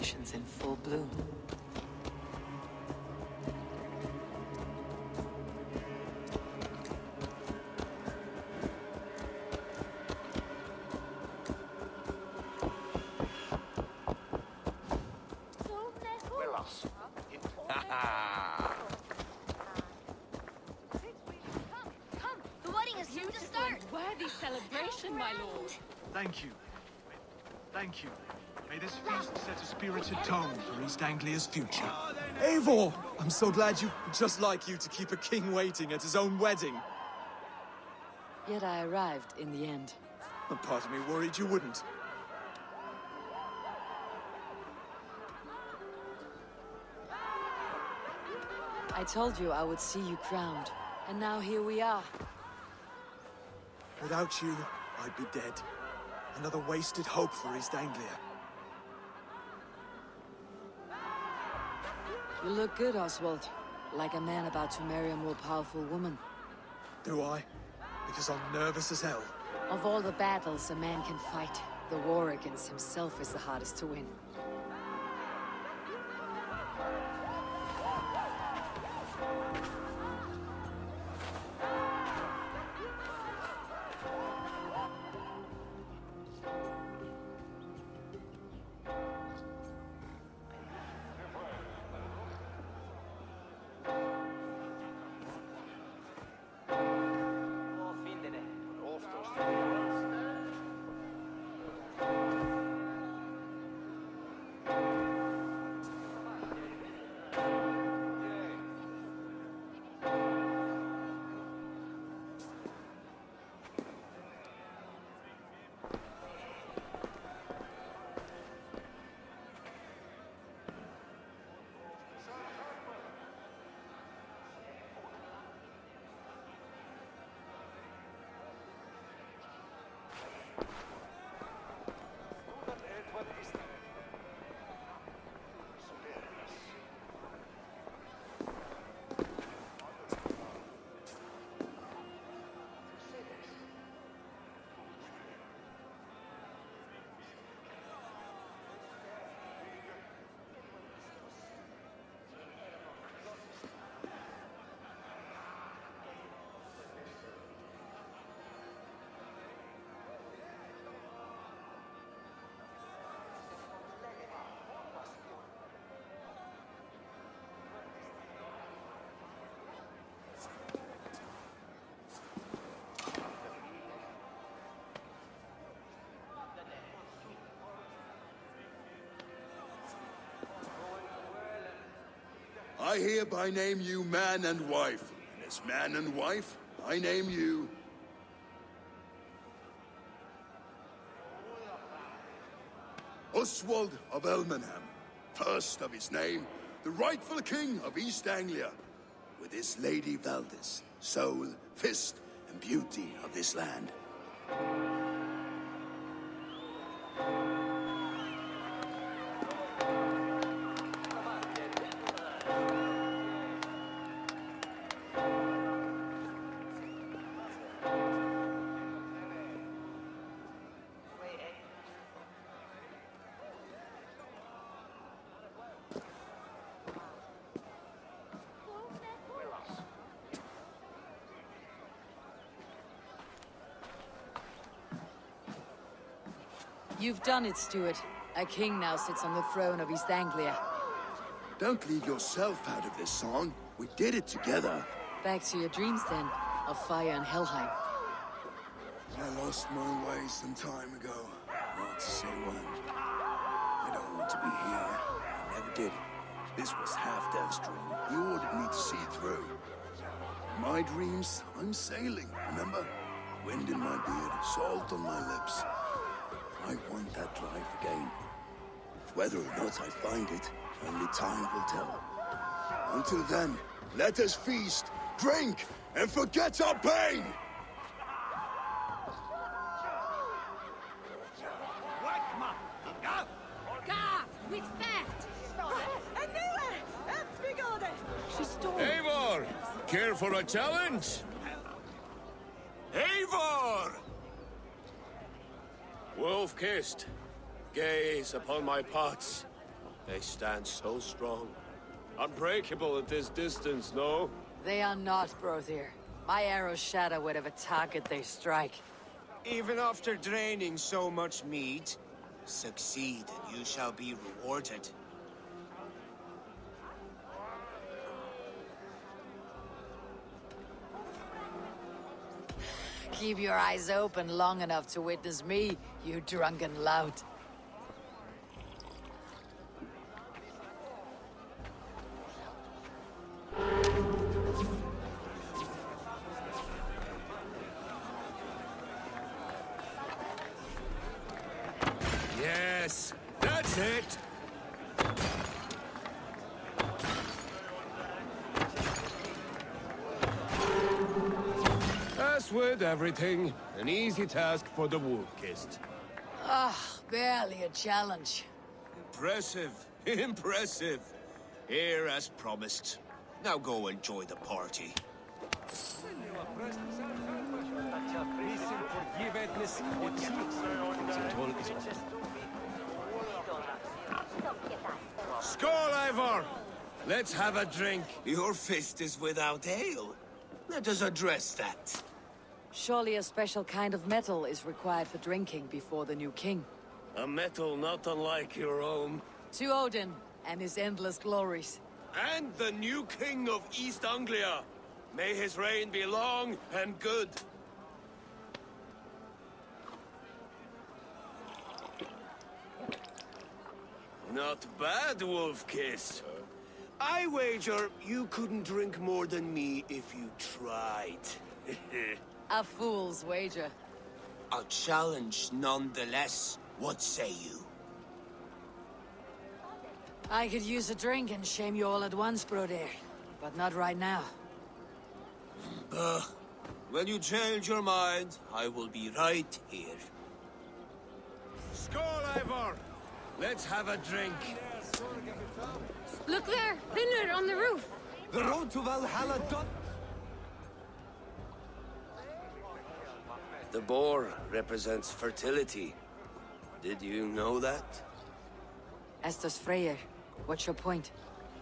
celebrations in full bloom. Celebration, my lord. Thank you. Thank you. May this feast set a spirited tone for East Anglia's future. Eivor! I'm so glad you... Just like you to keep a king waiting at his own wedding. Yet I arrived in the end. A part of me worried you wouldn't. I told you I would see you crowned, and now here we are. Without you, I'd be dead. Another wasted hope for East Anglia. You look good, Oswald. Like a man about to marry a more powerful woman. Do I? Because I'm nervous as hell. Of all the battles a man can fight, the war against himself is the hardest to win. I hereby name you man and wife. And as man and wife, I name you... Oswald of Elmenham, first of his name, the rightful king of East Anglia, with his lady Valdis, soul, fist, and beauty of this land. You've done it, Stuart. A king now sits on the throne of East Anglia. Don't leave yourself out of this song. We did it together. Back to your dreams, then, of fire and Helheim. I lost my way some time ago. Not to say when. I don't want to be here. I never did. This was Halfdan's dream. He ordered me to see it through. My dreams, I'm sailing, remember? Wind in my beard, salt on my lips. I want that life again. Whether or not I find it, only time will tell. Until then, let us feast, drink, and forget our pain! Eivor! Care for a challenge? Eivor! Wolf-kissed, gaze upon my pots. They stand so strong. Unbreakable at this distance, no? They are not, Brother. My arrows shatter whatever target they strike. Even after draining so much meat, succeed and you shall be rewarded. Keep your eyes open long enough to witness me, you drunken lout. Yes, that's it! As with everything, an easy task for the wolf-kissed. Ah, barely a challenge. Impressive, impressive. Here as promised. Now go enjoy the party. Skål, Eivor! Let's have a drink. Your fist is without ale. Let us address that. Surely a special kind of metal is required for drinking before the new king. A metal not unlike your own. To Odin and his endless glories. And the new king of East Anglia. May his reign be long and good. Not bad, Wolf-Kiss. I wager you couldn't drink more than me if you tried. A fool's wager. A challenge nonetheless. What say you? I could use a drink and shame you all at once, Brother. But not right now. When you change your mind, I will be right here. Skål, Eivor! Let's have a drink. Look there! Thinner on the roof! The road to Valhalla The boar represents fertility. Did you know that? As does Freyr. What's your point?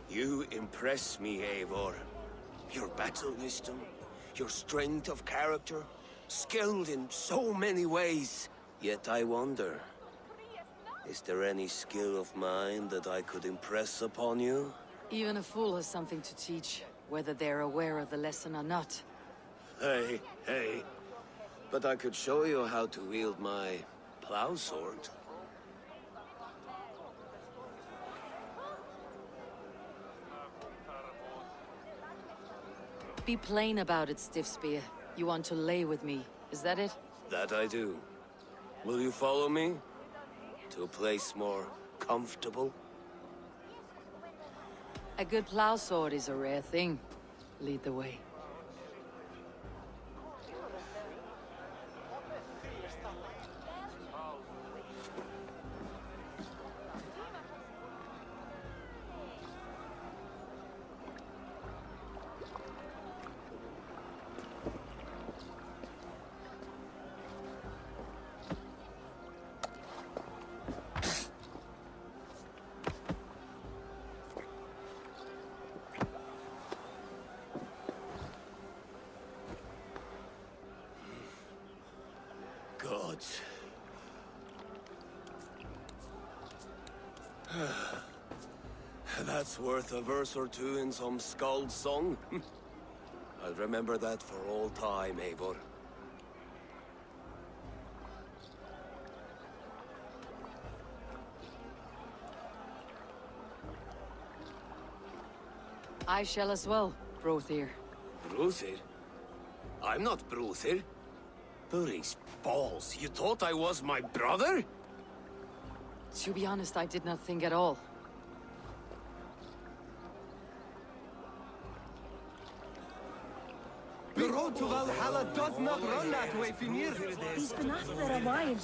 You impress me, Eivor. Your battle wisdom, your strength of character, skilled in so many ways. Yet I wonder, is there any skill of mine that I could impress upon you? Even a fool has something to teach, whether they're aware of the lesson or not. Hey, hey. But I could show you how to wield my plow sword. Be plain about it, Stiff Spear. You want to lay with me, is that it? That I do. Will you follow me? To a place more comfortable? A good plow sword is a rare thing. Lead the way. Gods. That's worth a verse or two in some skald's song. I'll remember that for all time, Eivor. I shall as well, Brothir. Brother? I'm not brother. Burry's balls, you thought I was my brother? To be honest, I did not think at all. The road to Valhalla does not run that way, Finir. He's been after a while.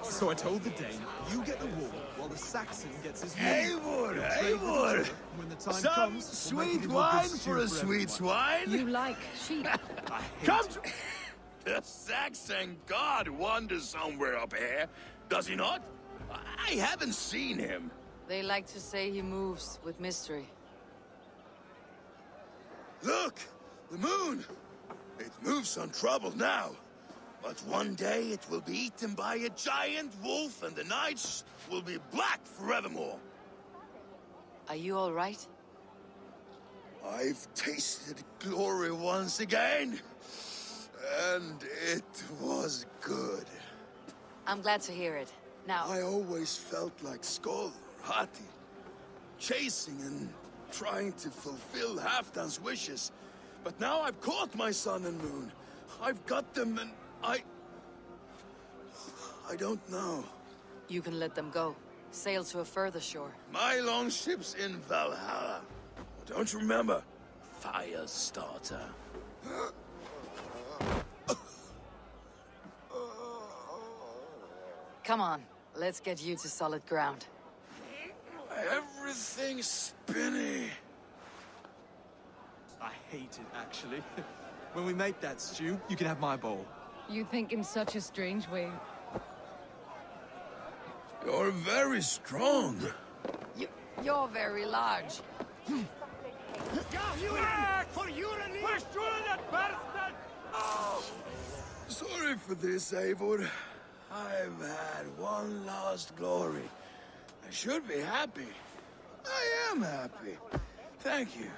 So I told the Dane, you get the wool, while the Saxon gets his wool. Eivor, Eivor! When the time Some comes, we'll make it sweet into wine good for stew a sweet everyone. swine? You like sheep. I hate Come to... The Saxon god wanders somewhere up here, does he not? I haven't seen him. They like to say he moves with mystery. Look! The moon! It moves on trouble now. But one day it will be eaten by a giant wolf and the nights will be black forevermore. Are you all right? I've tasted glory once again. And it was good. I'm glad to hear it. Now, I always felt like Skoll or Hati. Chasing and trying to fulfill Halfdan's wishes. But now I've caught my sun and moon. I've got them and I don't know. you can let them go. Sail to a further shore. My longship's in Valhalla. Don't you remember? Firestarter. Come on, let's get you to solid ground. Everything's spinny. I hate it, actually. When we make that stew, you can have my bowl. You think in such a strange way. You're very strong. You're very large. Sorry for this, Eivor. I've had one last glory. I should be happy. I am happy. Thank you.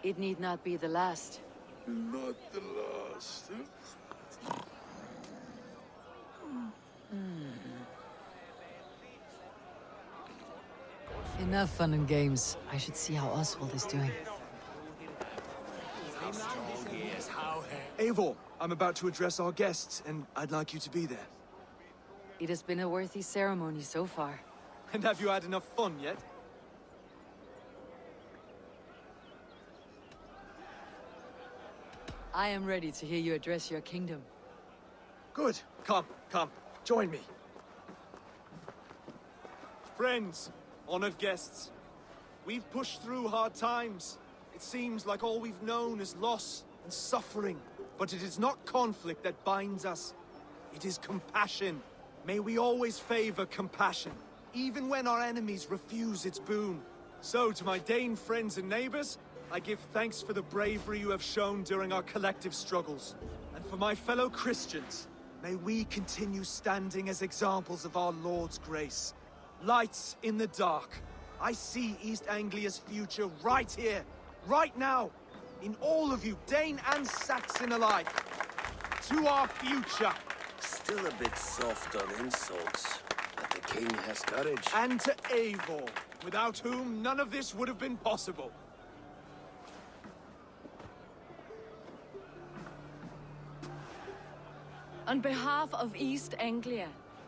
It need not be the last. Not the last. Enough fun and games. I should see how Oswald is doing. Eivor, I'm about to address our guests, and I'd like you to be there. It has been a worthy ceremony so far. And have you had enough fun yet? I am ready to hear you address your kingdom. Good. Come, join me. Friends, honored guests, we've pushed through hard times. It seems like all we've known is loss and suffering. But it is not conflict that binds us. It is compassion. May we always favor compassion, even when our enemies refuse its boon. So, to my Dane friends and neighbors, I give thanks for the bravery you have shown during our collective struggles. And for my fellow Christians, may we continue standing as examples of our Lord's grace. Lights in the dark. I see East Anglia's future right here, right now, in all of you, Dane and Saxon alike. To our future. Still a bit soft on insults, but the king has courage. And to Eivor, without whom none of this would have been possible. On behalf of East Anglia,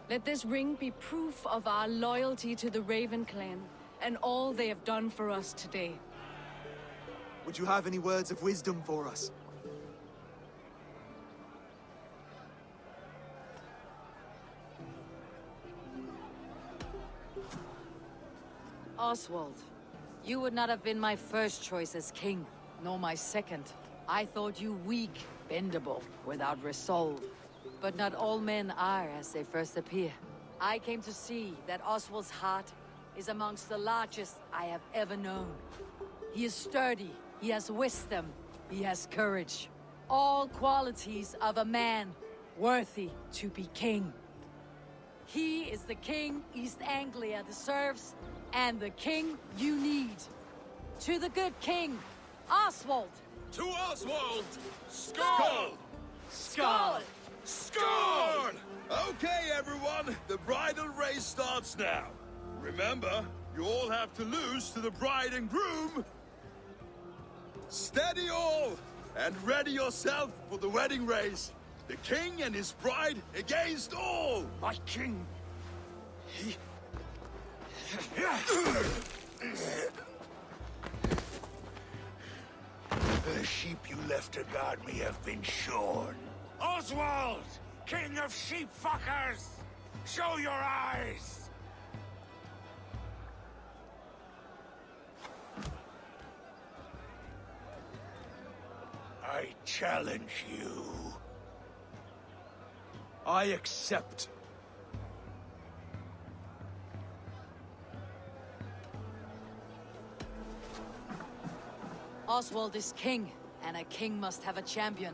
let this ring be proof of our loyalty to the Raven clan and all they have done for us today. Would you have any words of wisdom for us? Oswald, you would not have been my first choice as king, nor my second. I thought you weak, bendable, without resolve. But not all men are as they first appear. I came to see that Oswald's heart is amongst the largest I have ever known. He is sturdy, he has wisdom, he has courage. All qualities of a man worthy to be king. He is the king East Anglia deserves, and the king you need. To the good king, Oswald! To Oswald! Skull! Skull! Scorn! Okay, everyone, the bridal race starts now. Remember, you all have to lose to the bride and groom. Steady all, and ready yourself for the wedding race. The king and his bride against all. My king. The sheep you left to guard me have been shorn. Oswald! King of sheep fuckers! Show your eyes! I challenge you. I accept. Oswald is king, and a king must have a champion.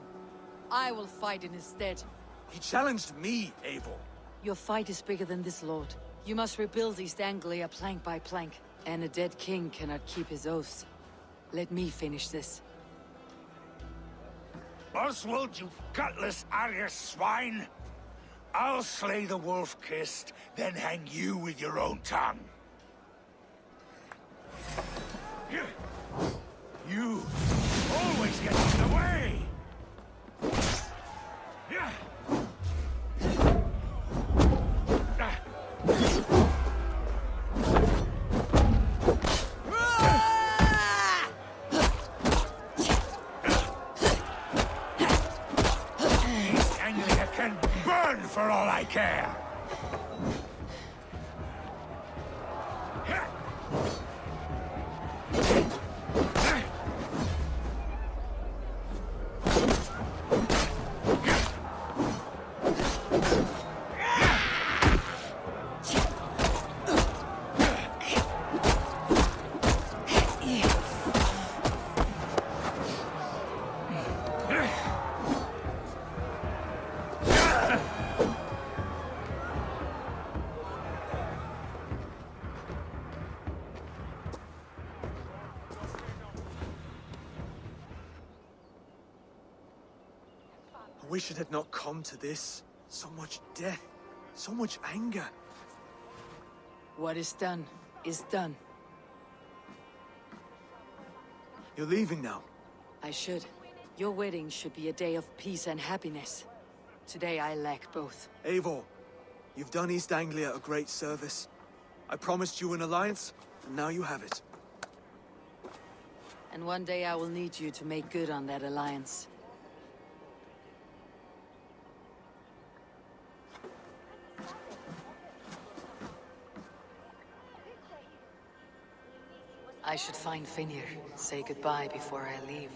I will fight in his stead. He challenged me, Eivor. Your fight is bigger than this, Lord. You must rebuild East Anglia plank by plank, and a dead king cannot keep his oaths. Let me finish this. Oswald, you gutless Arya swine! I'll slay the wolf-kissed, then hang you with your own tongue. You always get in the way! East Anglia can burn for all I care! I wish it had not come to this. So much death, so much anger. What is done, is done. You're leaving now. I should. Your wedding should be a day of peace and happiness. Today I lack both. Eivor, you've done East Anglia a great service. I promised you an alliance, and now you have it. And one day I will need you to make good on that alliance. I should find Finnr, say goodbye before I leave.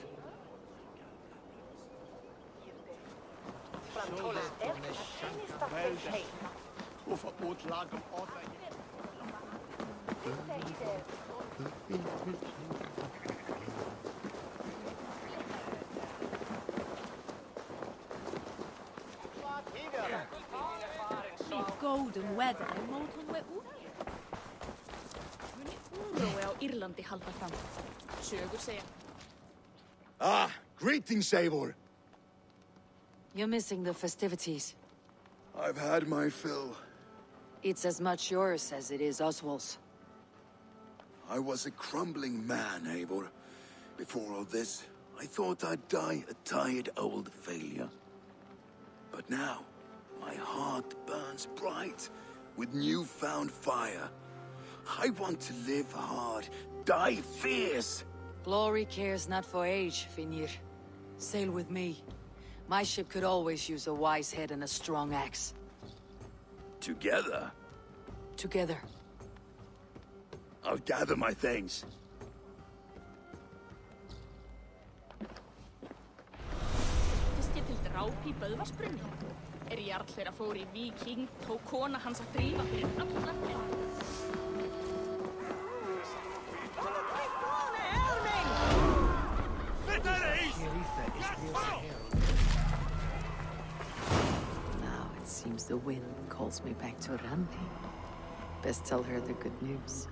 Golden weather móton we Muni úrrói á Írlandi halda fram. Sögur segja. Ah, greetings, Eivor. You're missing the festivities. I've had my fill. It's as much yours as it is Oswald's. I was a crumbling man, Eivor. Before all this, I thought I'd die a tired old failure. But now, my heart burns bright with newfound fire. I want to live hard, die fierce. Glory cares not for age, Finnr. Sail with me. My ship could always use a wise head and a strong axe. Together, Together. I'll gather my things. Fyrsti til dráp í Böðvarsbrunni. Jarl þeirra fór í Viking, tók kona hans að drífa fyrir allan heim. Now it seems the wind calls me back to Randi. Best tell her the good news.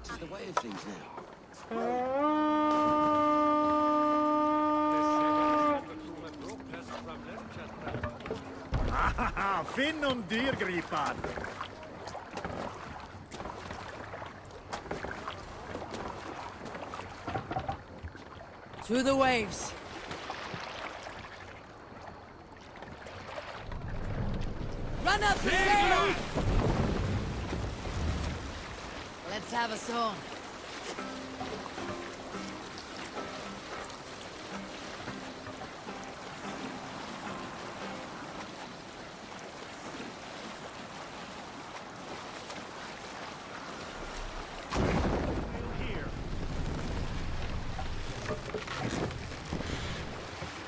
It's the way of things now. Finn dyrgripan! To the waves! Run up the sail! Let's have a song.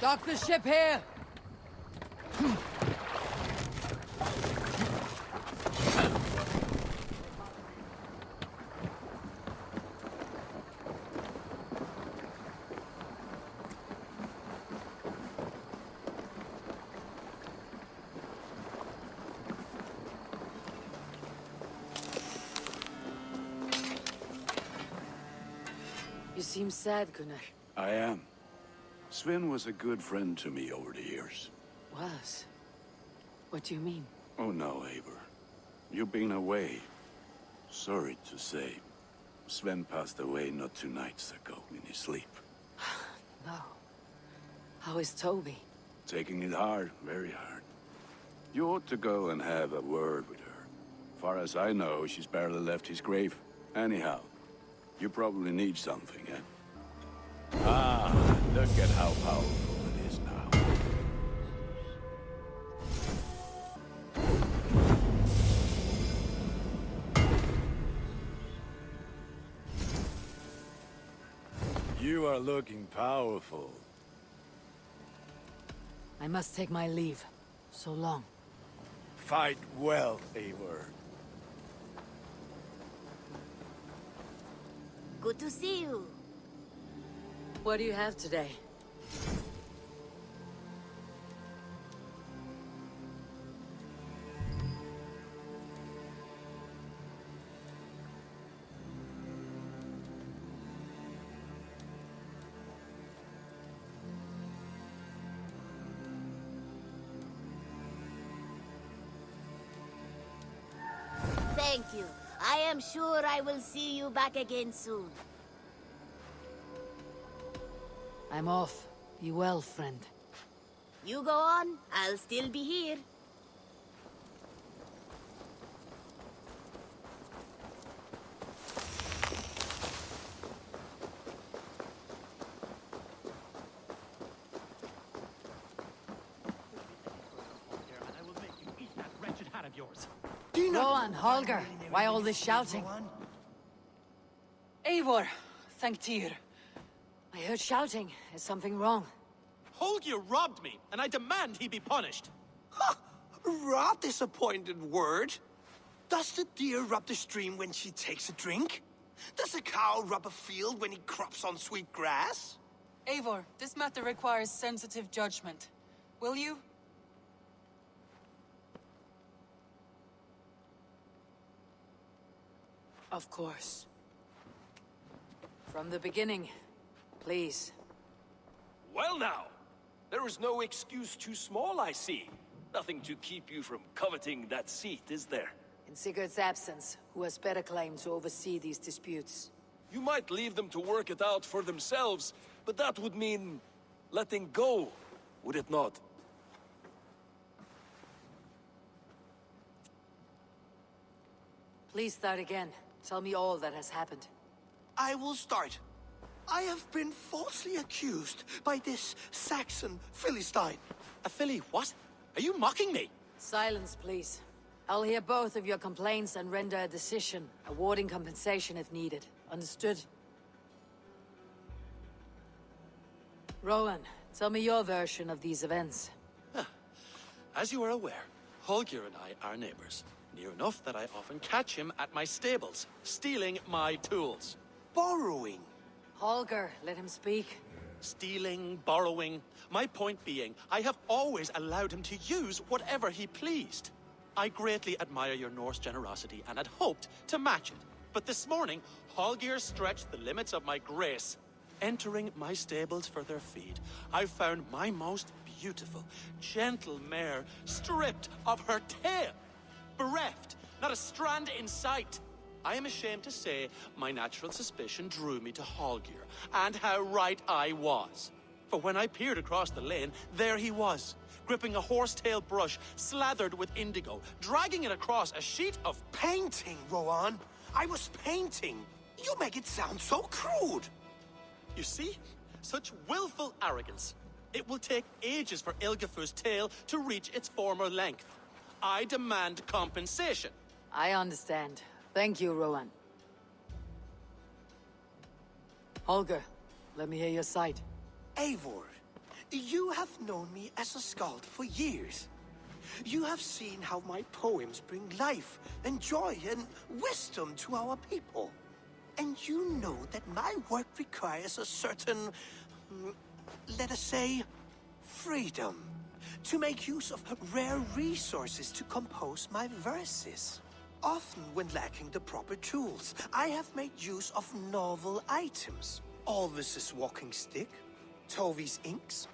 Dock the ship here! You seem sad, Gunnar. I am. Sven was a good friend to me over the years. Was? What do you mean? Oh no, Eivor. You've been away. Sorry to say. Sven passed away not 2 nights ago in his sleep. No. How is Toby? Taking it hard, very hard. You ought to go and have a word with her. Far as I know, she's barely left his grave. Anyhow, you probably need something, eh? Ah, look at how powerful it is now. You are looking powerful. I must take my leave. So long. Fight well, Eivor. Good to see you. What do you have today? Thank you. I am sure I will see you back again soon. I'm off. Be well, friend. You go on, I'll still be here. Rowan, Holger, why all this shouting? Eivor, thank Tyr. I heard shouting. Is something wrong? Holger robbed me, and I demand he be punished. Rot disappointed word. Does the deer rub the stream when she takes a drink? Does a cow rub a field when he crops on sweet grass? Eivor, this matter requires sensitive judgment. Will you? Of course. From the beginning, please. Well now, there is no excuse too small, I see. Nothing to keep you from coveting that seat, is there? In Sigurd's absence, who has better claim to oversee these disputes? You might leave them to work it out for themselves, but that would mean letting go, would it not? Please start again. Tell me all that has happened. I will start. I have been falsely accused by this Saxon Philistine. A Philly what? Are you mocking me? Silence, please. I'll hear both of your complaints and render a decision, awarding compensation if needed. Understood? Rowan, tell me your version of these events. As you are aware, Holger and I are neighbors. Near enough that I often catch him at my stables, stealing my tools. Borrowing. Holger, let him speak. Stealing, borrowing. My point being, I have always allowed him to use whatever he pleased. I greatly admire your Norse generosity and had hoped to match it. But this morning, Holger stretched the limits of my grace. Entering my stables for their feed, I found my most beautiful, gentle mare stripped of her tail. Bereft, not a strand in sight. I am ashamed to say my natural suspicion drew me to Holger, and how right I was. For when I peered across the lane, there he was, gripping a horsetail brush slathered with indigo, dragging it across a sheet of painting, Rowan. I was painting. You make it sound so crude. You see? Such willful arrogance. It will take ages for Ilgafur's tail to reach its former length. I demand compensation. I understand. Thank you, Rowan. Holger, let me hear your side. Eivor, you have known me as a skald for years. You have seen how my poems bring life and joy and wisdom to our people. And you know that my work requires a certain, let us say, freedom. To make use of rare resources to compose my verses. Often when lacking the proper tools, I have made use of novel items. Alvis's walking stick, Tovi's inks,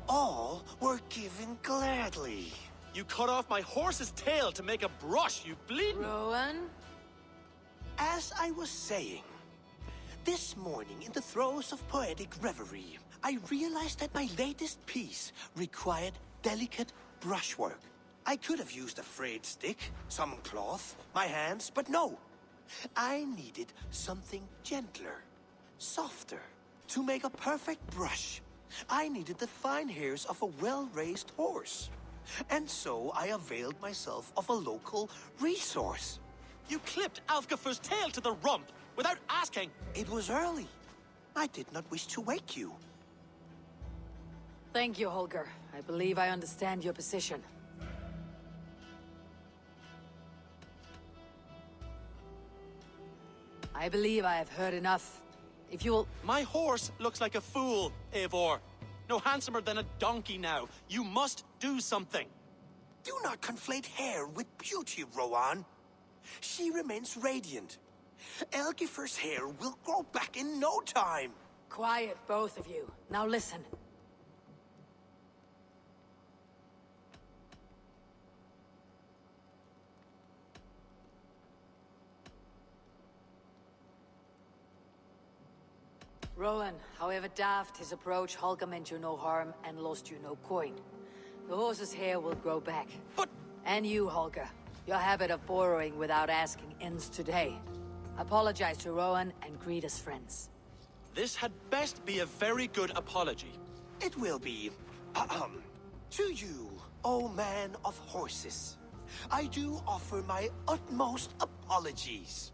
all were given gladly. You cut off my horse's tail to make a brush, you bleeding... Rowan? As I was saying, this morning in the throes of poetic reverie, I realized that my latest piece required delicate brushwork. I could have used a frayed stick, some cloth, my hands, but no. I needed something gentler, softer. To make a perfect brush, I needed the fine hairs of a well-raised horse. And so I availed myself of a local resource. You clipped Alfgafur's tail to the rump without asking. It was early. I did not wish to wake you. Thank you, Holger. I believe I understand your position. I believe I have heard enough. If you will... My horse looks like a fool, Eivor. No handsomer than a donkey now. You must do something. Do not conflate hair with beauty, Rowan. She remains radiant. Elgifer's hair will grow back in no time. Quiet, both of you. Now listen. Rowan, however daft his approach, Holger meant you no harm and lost you no coin. The horse's hair will grow back. But... And you, Holger. Your habit of borrowing without asking ends today. Apologize to Rowan and greet as friends. This had best be a very good apology. It will be. To you, O man of horses, I do offer my utmost apologies.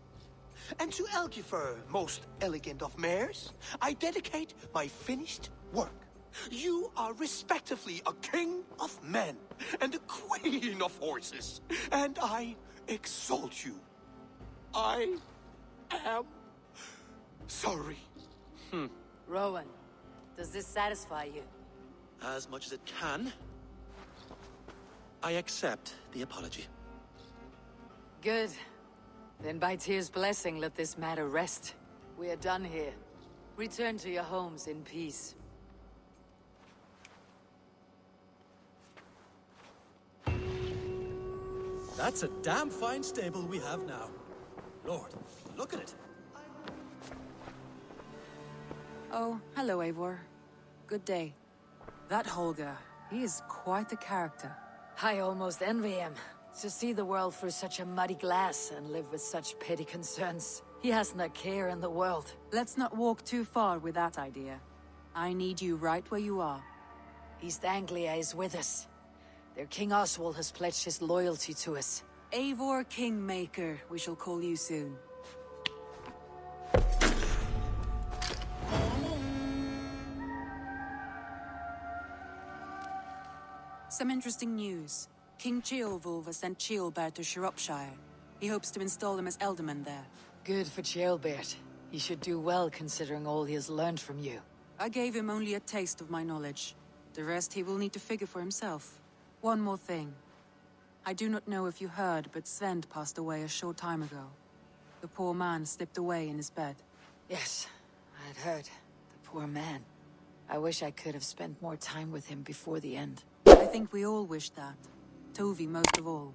And to Elgifer, most elegant of mares, I dedicate my finished work. You are respectively a king of men and a queen of horses, and I exalt you. I am sorry. Rowan, does this satisfy you? As much as it can. I accept the apology. Good. Then by Tyr's blessing, let this matter rest. We are done here. Return to your homes in peace. That's a damn fine stable we have now. Lord, look at it. Oh, hello, Eivor. Good day. That Holger, he is quite the character. I almost envy him. To see the world through such a muddy glass and live with such petty concerns. He hasn't a care in the world. Let's not walk too far with that idea. I need you right where you are. East Anglia is with us. Their King Oswald has pledged his loyalty to us. Eivor Kingmaker, we shall call you soon. Some interesting news. King Ceolwulf has sent Ceolbert to Shropshire. He hopes to install him as Elderman there. Good for Ceolbert. He should do well considering all he has learned from you. I gave him only a taste of my knowledge. The rest he will need to figure for himself. One more thing. I do not know if you heard, but Svend passed away a short time ago. The poor man slipped away in his bed. Yes, I had heard. The poor man. I wish I could have spent more time with him before the end. I think we all wish that. Tovi most of all.